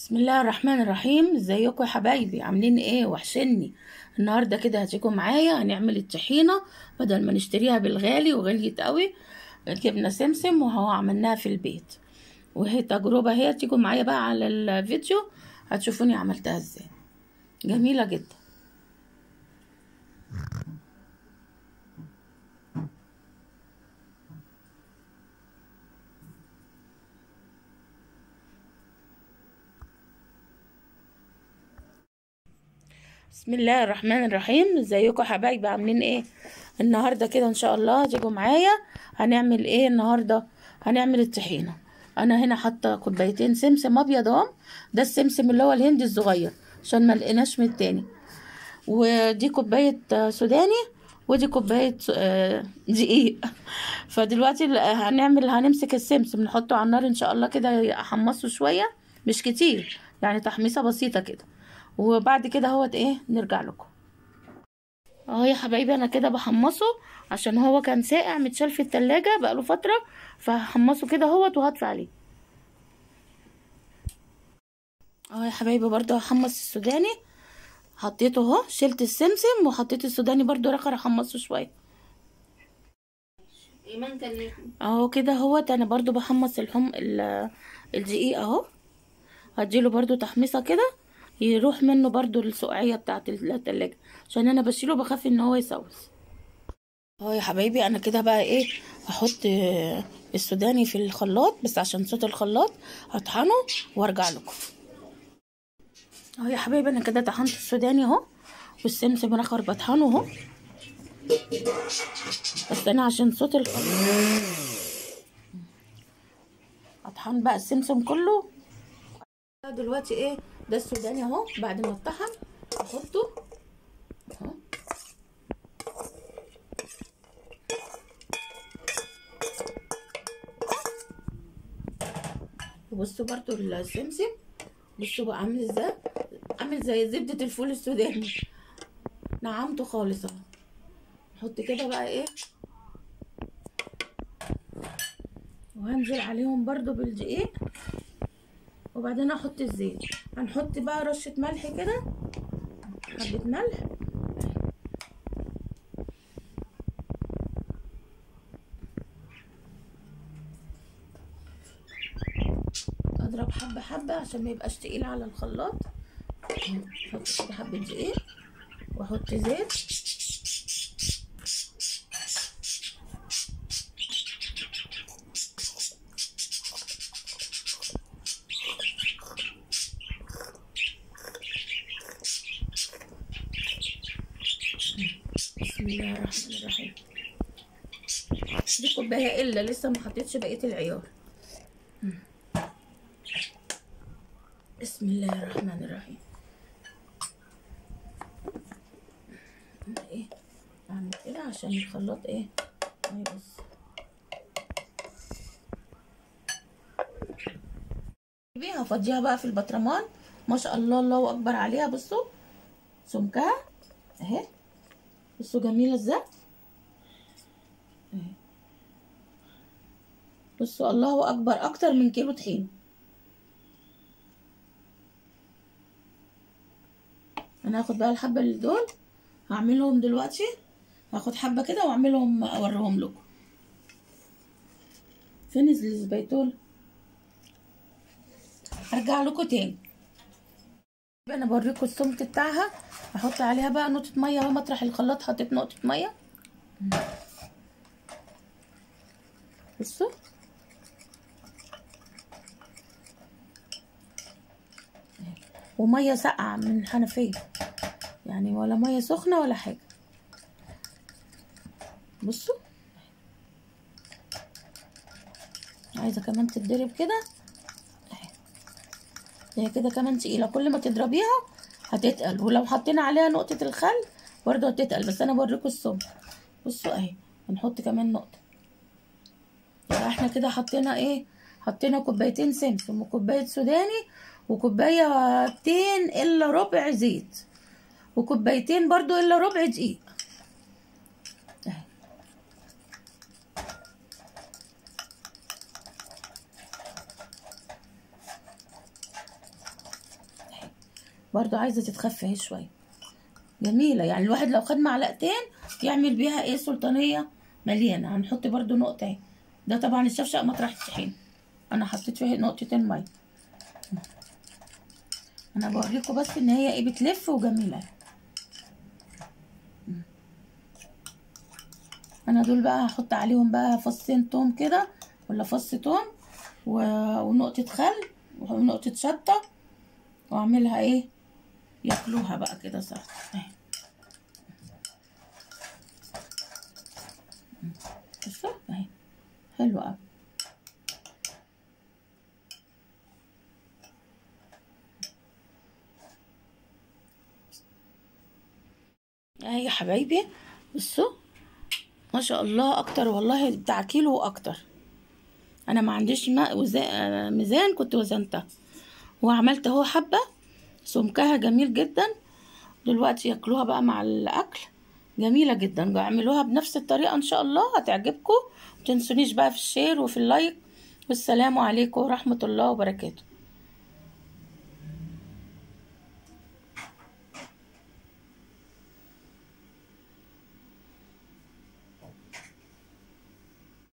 بسم الله الرحمن الرحيم. ازيكم يا حبايبي؟ عاملين ايه؟ وحشني. النهارده كده هتيجوا معايا هنعمل الطحينه بدل ما نشتريها بالغالي وغليت قوي. جبنا سمسم وهو عملناها في البيت، وهي تجربه. هي تيجوا معايا بقى على الفيديو هتشوفوني عملتها ازاي. جميله جدا. بسم الله الرحمن الرحيم. ازيكم يا حبايبي؟ عاملين ايه؟ النهارده كده ان شاء الله هتيجوا معايا هنعمل ايه النهارده؟ هنعمل الطحينه. انا هنا حاطه كوبايتين سمسم ابيض اهو، ده السمسم اللي هو الهندي الصغير عشان ما لقيناش من التاني. ودي كوبايه سوداني، ودي كوبايه دقيق. فدلوقتي هنمسك السمسم نحطه على النار ان شاء الله كده احمصه شويه، مش كتير يعني، تحميصه بسيطه كده. وبعد كده هوت ايه نرجع لكم. اهو يا حبايبي انا كده بحمصه عشان هو كان ساقع متشال في التلاجة بقاله فترة، فهحمصه كده اهوت وهطفي عليه. اهو يا حبايبي برضو هحمص السوداني، حطيته اهو، شلت السمسم وحطيت السوداني برضو رخر احمصه شوية. اهو كده اهوت انا برضو بحمص الدقيق اهو، هديله برضو تحميصة كده يروح منه برضو السقعية بتاعت التلاجة، عشان انا بشيله بخاف ان هو يسوس. اهو يا حبايبي انا كده بقى ايه، هحط السوداني في الخلاط بس عشان صوت الخلاط، هطحنه وارجع لكم. اهو يا حبايبي انا كده طحنت السوداني اهو، والسمسم الاخر بطحنه اهو، بس انا عشان صوت الخلاط هطحن بقى السمسم كله. دلوقتي ايه، ده السوداني اهو بعد ما اتطحن احطه اهو. وبصوا برضو السمسم، بصوا بقى عامل ازاي، عامل زي زبدة الفول السوداني، نعمته خالص اهو. نحط كده بقى ايه، وهنزل عليهم برضو بالدقيق، وبعدين احط الزيت. هنحط بقى رشة ملح كده، حبة ملح، اضرب حبة حبة عشان ما يبقاش تقيل على الخلاط. احط كده حبة دقيق واحط زيت. بسم الله الرحمن الرحيم. دي كوباية الا لسه ما حطيتش بقية العيار. بسم الله الرحمن الرحيم. ايه اعمل كده عشان الخلاط ايه ما يبص. هفضيها بقى في البطرمان. ما شاء الله الله اكبر عليها، بصوا سمكها اهي، بصوا جميله ازاي اهي. بصوا الله اكبر، اكتر من كيلو طحين. انا هاخد بقى الحبه اللي دول هعملهم دلوقتي، هاخد حبه كده واعملهم اوريهم لكم. فين الزبيتول؟ هرجع لكم تاني. انا بوريكم السمك بتاعها. هحط عليها بقى نقطه ميه اهو، مطرح الخلاط حطيت نقطه ميه. بصوا وميه ساقعه من الحنفيه يعني، ولا ميه سخنه ولا حاجه. بصوا عايزه كمان تتضرب كده اهي، هي كده كمان تقيله، كل ما تضربيها هتتقل، ولو حطينا عليها نقطه الخل برضه هتتقل، بس انا بوريكم السمك. بصوا اهي، هنحط كمان نقطه. يبقى احنا كده حطينا ايه، حطينا كوبايتين سمسم وكوبايه سوداني وكوبايتين الا ربع زيت وكوبايتين برضو الا ربع دقيق اهي. برضو عايزه تتخفى اهي شويه. جميله يعني، الواحد لو خد معلقتين يعمل بيها ايه سلطانيه مليانه. هنحط برضو نقطه اهي. ده طبعا الشفشق مطرح الطحين، انا حطيت فيه نقطتين ميه. انا بوريكم بس ان هي ايه بتلف وجميله. انا دول بقى هحط عليهم بقى فصين توم كده، ولا فص توم ونقطه خل ونقطه شطه، واعملها ايه ياكلوها بقى كده سلطه اهي. بصوا اهي حلوه قوي. اهي يا حبايبي بصوا ما شاء الله، اكتر والله بتاع كيلو واكتر. انا ما عنديش ميزان، كنت وزنتها وعملت اهو حبه سمكها جميل جدا. دلوقتي ياكلوها بقى مع الاكل، جميله جدا. اعملوها بنفس الطريقه ان شاء الله هتعجبكم. متنسونيش بقى في الشير وفي اللايك. والسلام عليكم ورحمه الله وبركاته.